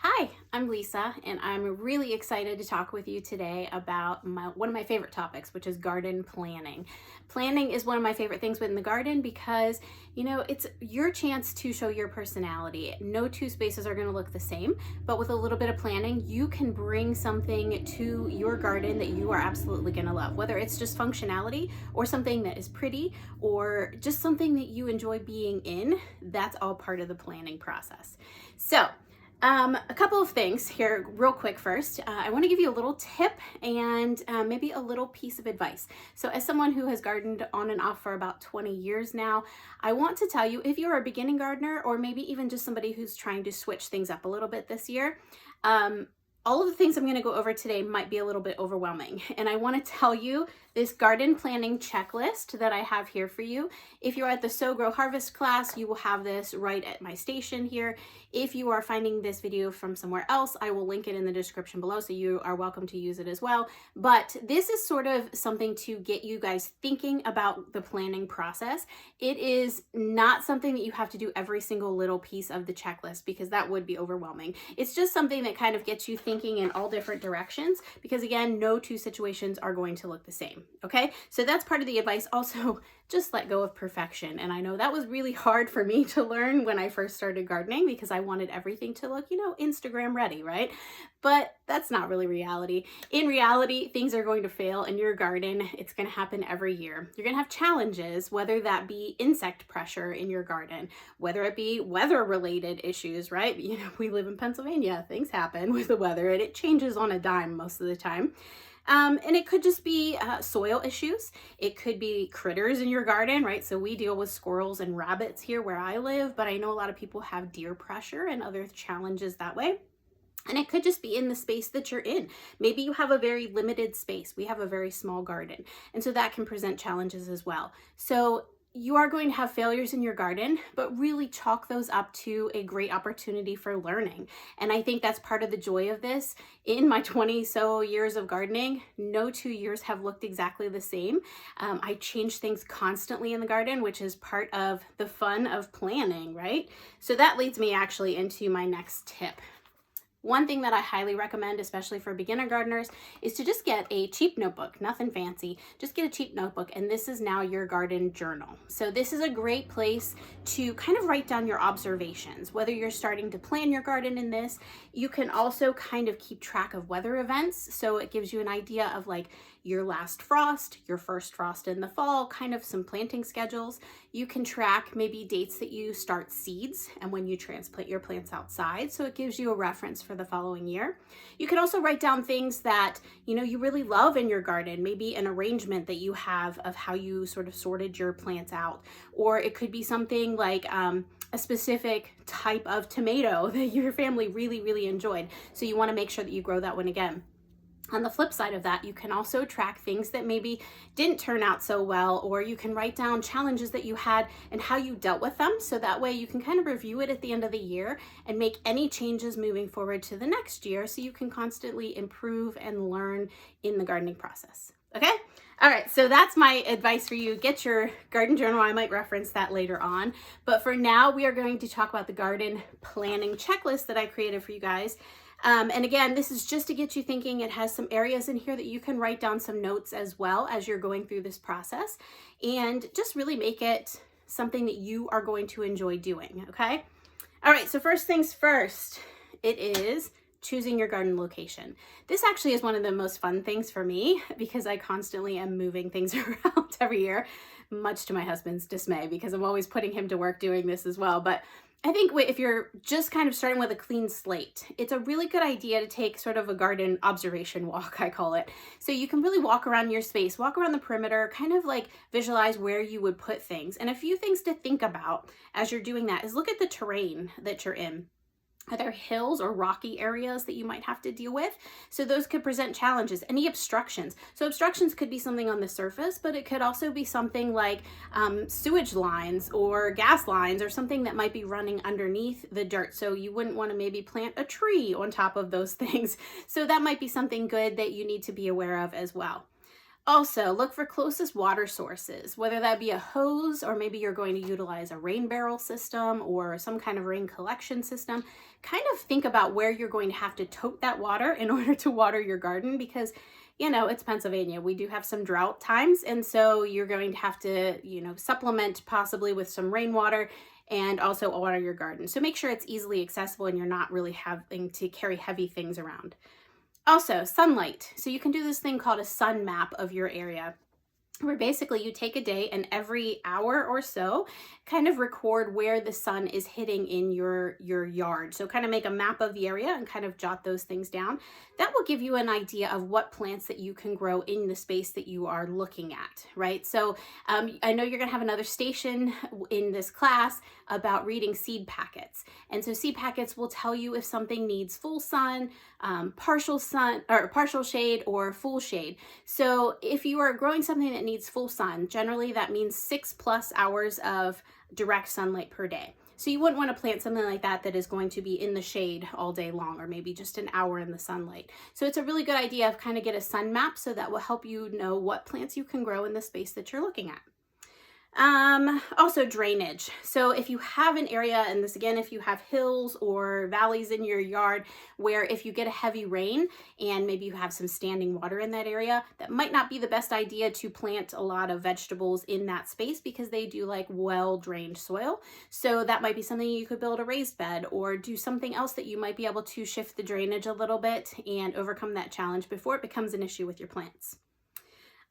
Hi, I'm Lisa, and I'm really excited to talk with you today about one of my favorite topics, which is garden planning. Planning is one of my favorite things within the garden because, it's your chance to show your personality. No two spaces are going to look the same, but with a little bit of planning, you can bring something to your garden that you are absolutely going to love, whether it's just functionality or something that is pretty or just something that you enjoy being in. That's all part of the planning process. So, a couple of things here real quick first. I want to give you a little tip and maybe a little piece of advice. So as someone who has gardened on and off for about 20 years now, I want to tell you, if you're a beginning gardener or maybe even just somebody who's trying to switch things up a little bit this year, all of the things I'm going to go over today might be a little bit overwhelming. And I want to tell you this garden planning checklist that I have here for you. If you're at the Sow Grow Harvest class, you will have this right at my station here. If you are finding this video from somewhere else, I will link it in the description below, so you are welcome to use it as well. But this is sort of something to get you guys thinking about the planning process. It is not something that you have to do every single little piece of the checklist because that would be overwhelming. It's just something that kind of gets you thinking in all different directions because, again, no two situations are going to look the same. Okay, so that's part of the advice. Also, just let go of perfection. And I know that was really hard for me to learn when I first started gardening because I wanted everything to look, Instagram ready, right? But that's not really reality. In reality, things are going to fail in your garden. It's going to happen every year. You're going to have challenges, whether that be insect pressure in your garden, whether it be weather-related issues, right? We live in Pennsylvania. Things happen with the weather and it changes on a dime most of the time. And it could just be soil issues. It could be critters in your garden, right? So we deal with squirrels and rabbits here where I live, but I know a lot of people have deer pressure and other challenges that way. And it could just be in the space that you're in. Maybe you have a very limited space. We have a very small garden. And so that can present challenges as well. So you are going to have failures in your garden, but really chalk those up to a great opportunity for learning. And I think that's part of the joy of this. In my 20 so years of gardening, no 2 years have looked exactly the same. I change things constantly in the garden, which is part of the fun of planning, right? So that leads me actually into my next tip. One thing that I highly recommend, especially for beginner gardeners, is to just get a cheap notebook, nothing fancy. Just get a cheap notebook, and this is now your garden journal. So this is a great place to kind of write down your observations. Whether you're starting to plan your garden in this, you can also kind of keep track of weather events. So it gives you an idea of like your last frost, your first frost in the fall, kind of some planting schedules. You can track maybe dates that you start seeds and when you transplant your plants outside. So it gives you a reference for the following year. You can also write down things that, you really love in your garden, maybe an arrangement that you have of how you sort of sorted your plants out. Or it could be something like, a specific type of tomato that your family really, really enjoyed. So you want to make sure that you grow that one again. On the flip side of that, you can also track things that maybe didn't turn out so well, or you can write down challenges that you had and how you dealt with them. So that way you can kind of review it at the end of the year and make any changes moving forward to the next year so you can constantly improve and learn in the gardening process. Okay? All right, so that's my advice for you. Get your garden journal. I might reference that later on. But for now, we are going to talk about the garden planning checklist that I created for you guys. And again, this is just to get you thinking. It has some areas in here that you can write down some notes as well as you're going through this process and just really make it something that you are going to enjoy doing, okay? All right, so first things first, it is choosing your garden location. This actually is one of the most fun things for me because I constantly am moving things around every year, much to my husband's dismay because I'm always putting him to work doing this as well. But I think if you're just kind of starting with a clean slate, it's a really good idea to take sort of a garden observation walk, I call it. So you can really walk around your space, walk around the perimeter, kind of like visualize where you would put things. And a few things to think about as you're doing that is look at the terrain that you're in. Are there hills or rocky areas that you might have to deal with? So those could present challenges. Any obstructions. So obstructions could be something on the surface, but it could also be something like sewage lines or gas lines or something that might be running underneath the dirt. So you wouldn't want to maybe plant a tree on top of those things. So that might be something good that you need to be aware of as well. Also, look for closest water sources, whether that be a hose or maybe you're going to utilize a rain barrel system or some kind of rain collection system. Kind of think about where you're going to have to tote that water in order to water your garden because, you know, it's Pennsylvania. We do have some drought times, and so you're going to have to, you know, supplement possibly with some rainwater and also water your garden. So make sure it's easily accessible and you're not really having to carry heavy things around. Also, sunlight. So you can do this thing called a sun map of your area, where basically you take a day and every hour or so kind of record where the sun is hitting in your yard. So kind of make a map of the area and kind of jot those things down. That will give you an idea of what plants that you can grow in the space that you are looking at, right? So I know you're gonna have another station in this class about reading seed packets. And so seed packets will tell you if something needs full sun, partial shade, or full shade. So if you are growing something that needs full sun, generally that means 6+ hours of direct sunlight per day. So you wouldn't want to plant something like that that is going to be in the shade all day long, or maybe just an hour in the sunlight. So it's a really good idea of kind of get a sun map, so that will help you know what plants you can grow in the space that you're looking at. Also drainage. So if you have an area, and this again, if you have hills or valleys in your yard where if you get a heavy rain and maybe you have some standing water in that area, that might not be the best idea to plant a lot of vegetables in that space because they do like well-drained soil. So that might be something you could build a raised bed or do something else that you might be able to shift the drainage a little bit and overcome that challenge before it becomes an issue with your plants.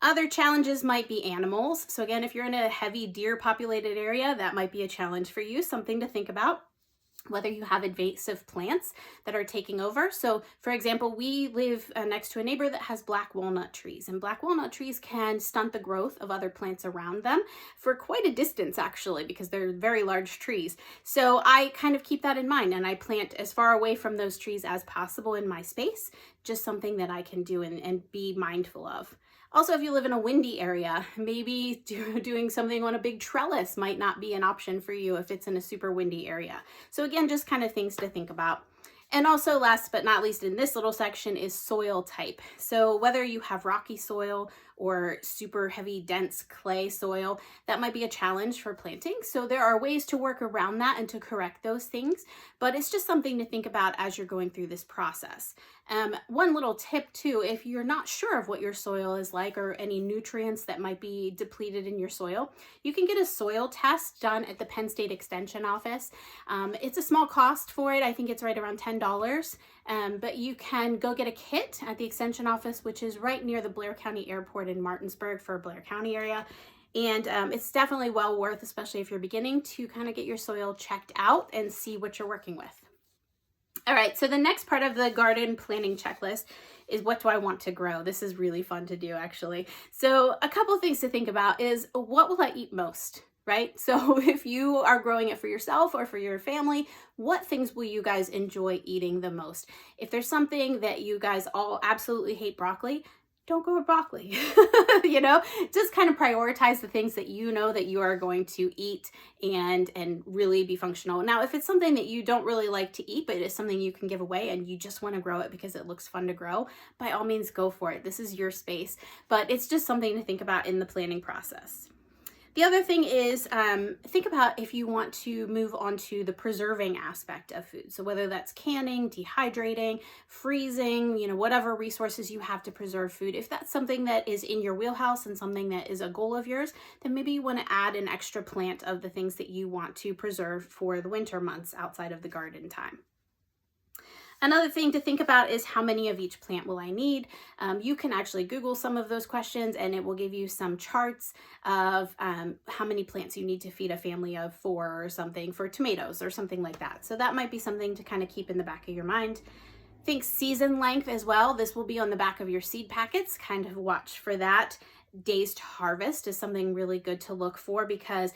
Other challenges might be animals. So again, if you're in a heavy deer populated area, that might be a challenge for you, something to think about. Whether you have invasive plants that are taking over. So for example, we live next to a neighbor that has black walnut trees, and black walnut trees can stunt the growth of other plants around them for quite a distance actually, because they're very large trees. So I kind of keep that in mind and I plant as far away from those trees as possible in my space, just something that I can do and be mindful of. Also, if you live in a windy area, maybe doing something on a big trellis might not be an option for you if it's in a super windy area. So again, just kind of things to think about. And also last but not least in this little section is soil type. So whether you have rocky soil or super heavy, dense clay soil, that might be a challenge for planting. So there are ways to work around that and to correct those things, but it's just something to think about as you're going through this process. One little tip too, if you're not sure of what your soil is like or any nutrients that might be depleted in your soil, you can get a soil test done at the Penn State Extension office. It's a small cost for it. I think it's right around $10. But you can go get a kit at the Extension office, which is right near the Blair County Airport in Martinsburg for Blair County area. And it's definitely well worth, especially if you're beginning, to kind of get your soil checked out and see what you're working with. All right, so the next part of the garden planning checklist is what do I want to grow? This is really fun to do, actually. So a couple of things to think about is what will I eat most? Right? So if you are growing it for yourself or for your family, what things will you guys enjoy eating the most? If there's something that you guys all absolutely hate broccoli, don't go with broccoli. You know, just kind of prioritize the things that you know that you are going to eat and really be functional. Now, if it's something that you don't really like to eat, but it's something you can give away and you just want to grow it because it looks fun to grow, by all means, go for it. This is your space, but it's just something to think about in the planning process. The other thing is think about if you want to move on to the preserving aspect of food. So whether that's canning, dehydrating, freezing, you know, whatever resources you have to preserve food. If that's something that is in your wheelhouse and something that is a goal of yours, then maybe you want to add an extra plant of the things that you want to preserve for the winter months outside of the garden time. Another thing to think about is how many of each plant will I need? You can actually Google some of those questions and it will give you some charts of how many plants you need to feed a family of 4 or something for tomatoes or something like that. So that might be something to kind of keep in the back of your mind. Think season length as well. This will be on the back of your seed packets. Kind of watch for that. Days to harvest is something really good to look for because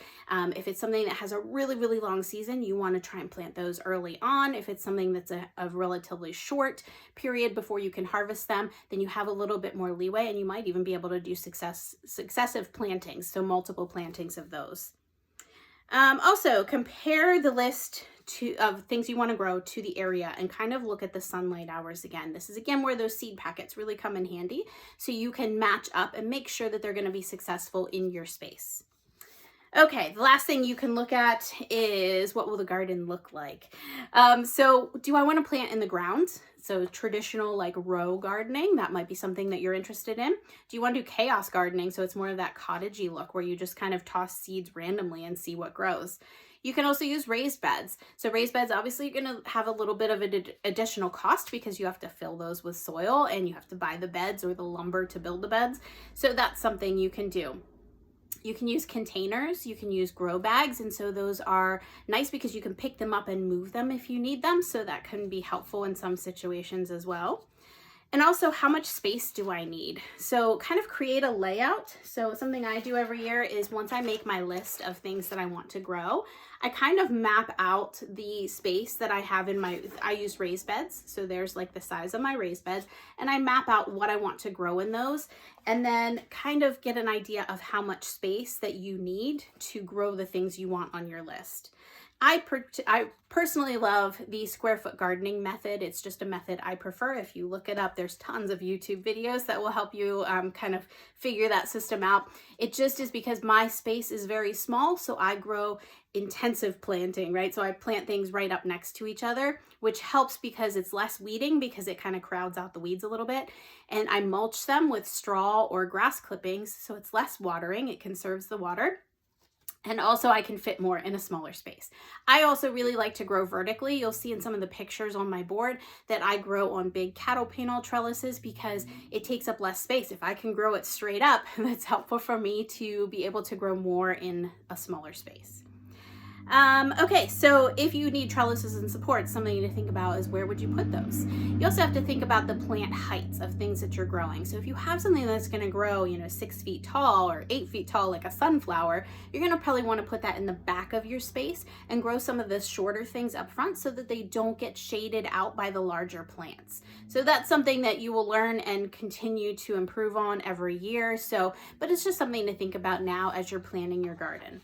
if it's something that has a really, really long season, you want to try and plant those early on. If it's something that's a relatively short period before you can harvest them, then you have a little bit more leeway and you might even be able to do successive plantings, so multiple plantings of those. Also, compare the list of things you want to grow to the area and kind of look at the sunlight hours again. This is again where those seed packets really come in handy, so you can match up and make sure that they're going to be successful in your space. Okay, the last thing you can look at is what will the garden look like? So do I want to plant in the ground? So traditional like row gardening, that might be something that you're interested in. Do you want to do chaos gardening? So it's more of that cottagey look where you just kind of toss seeds randomly and see what grows. You can also use raised beds. So raised beds, obviously you're going to have a little bit of an additional cost because you have to fill those with soil and you have to buy the beds or the lumber to build the beds. So that's something you can do. You can use containers, you can use grow bags, and so those are nice because you can pick them up and move them if you need them, so that can be helpful in some situations as well. And also, how much space do I need? So kind of create a layout. So something I do every year is once I make my list of things that I want to grow, I kind of map out the space that I have in I use raised beds. So there's like the size of my raised beds, and I map out what I want to grow in those, and then kind of get an idea of how much space that you need to grow the things you want on your list. I personally love the square foot gardening method. It's just a method I prefer. If you look it up, there's tons of YouTube videos that will help you kind of figure that system out. It just is because my space is very small, so I grow intensive planting, right? So I plant things right up next to each other, which helps because it's less weeding because it kind of crowds out the weeds a little bit. And I mulch them with straw or grass clippings, so it's less watering. It conserves the water. And also I can fit more in a smaller space. I also really like to grow vertically. You'll see in some of the pictures on my board that I grow on big cattle panel trellises because it takes up less space. If I can grow it straight up, that's helpful for me to be able to grow more in a smaller space. Okay, so if you need trellises and supports, something to think about is where would you put those? You also have to think about the plant heights of things that you're growing. So if you have something that's going to grow, 6 feet tall or 8 feet tall, like a sunflower, you're going to probably want to put that in the back of your space and grow some of the shorter things up front so that they don't get shaded out by the larger plants. So that's something that you will learn and continue to improve on every year. But it's just something to think about now as you're planning your garden.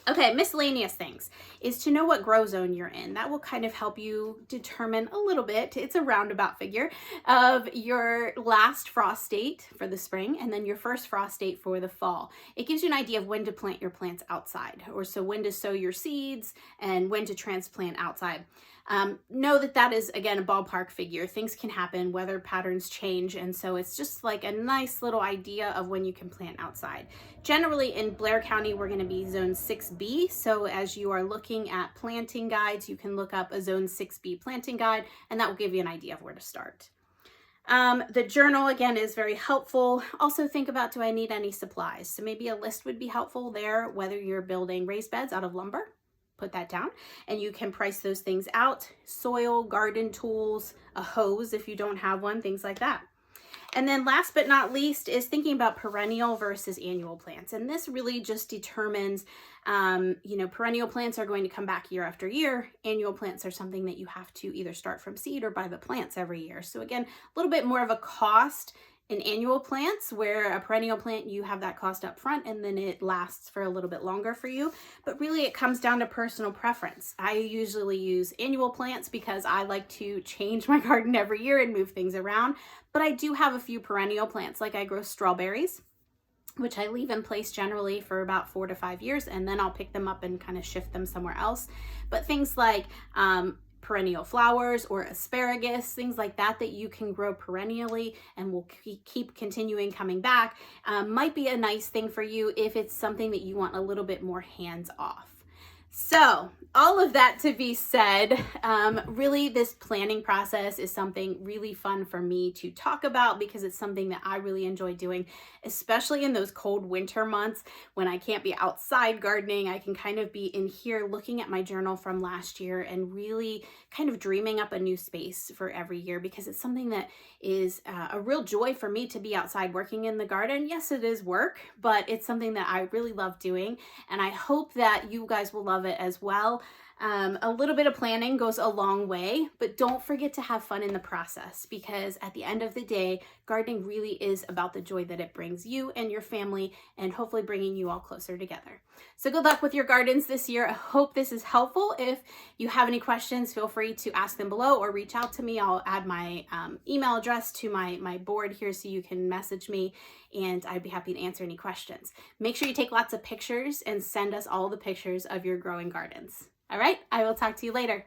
Okay, miscellaneous things is to know what grow zone you're in. That will kind of help you determine a little bit, it's a roundabout figure, of your last frost date for the spring and then your first frost date for the fall. It gives you an idea of when to plant your plants outside, or so when to sow your seeds and when to transplant outside. Know that is, again, a ballpark figure. Things can happen, weather patterns change, and so it's just like a nice little idea of when you can plant outside. Generally in Blair County, we're going to be zone 6B, so as you are looking at planting guides, you can look up a zone 6B planting guide, and that will give you an idea of where to start. The journal, again, is very helpful. Also think about, do I need any supplies? So maybe a list would be helpful there, whether you're building raised beds out of lumber. Put that down and you can price those things out. Soil, garden tools, a hose if you don't have one, things like that. And then last but not least is thinking about perennial versus annual plants. And this really just determines, perennial plants are going to come back year after year. Annual plants are something that you have to either start from seed or buy the plants every year. So again, a little bit more of a cost in annual plants, where a perennial plant, you have that cost up front and then it lasts for a little bit longer for you. But really it comes down to personal preference. I usually use annual plants because I like to change my garden every year and move things around. But I do have a few perennial plants, like I grow strawberries, which I leave in place generally for about 4 to 5 years, and then I'll pick them up and kind of shift them somewhere else. But things like perennial flowers or asparagus, things like that you can grow perennially and will keep continuing coming back, might be a nice thing for you if it's something that you want a little bit more hands off. So all of that to be said, really this planning process is something really fun for me to talk about because it's something that I really enjoy doing, especially in those cold winter months when I can't be outside gardening. I can kind of be in here looking at my journal from last year and really kind of dreaming up a new space for every year, because it's something that is a real joy for me to be outside working in the garden. Yes, it is work, but it's something that I really love doing, and I hope that you guys will love it as well. A little bit of planning goes a long way, but don't forget to have fun in the process, because at the end of the day, gardening really is about the joy that it brings you and your family, and hopefully bringing you all closer together. So good luck with your gardens this year. I hope this is helpful. If you have any questions, feel free to ask them below or reach out to me. I'll add my email address to my board here so you can message me, and I'd be happy to answer any questions. Make sure you take lots of pictures and send us all the pictures of your growing gardens. All right, I will talk to you later.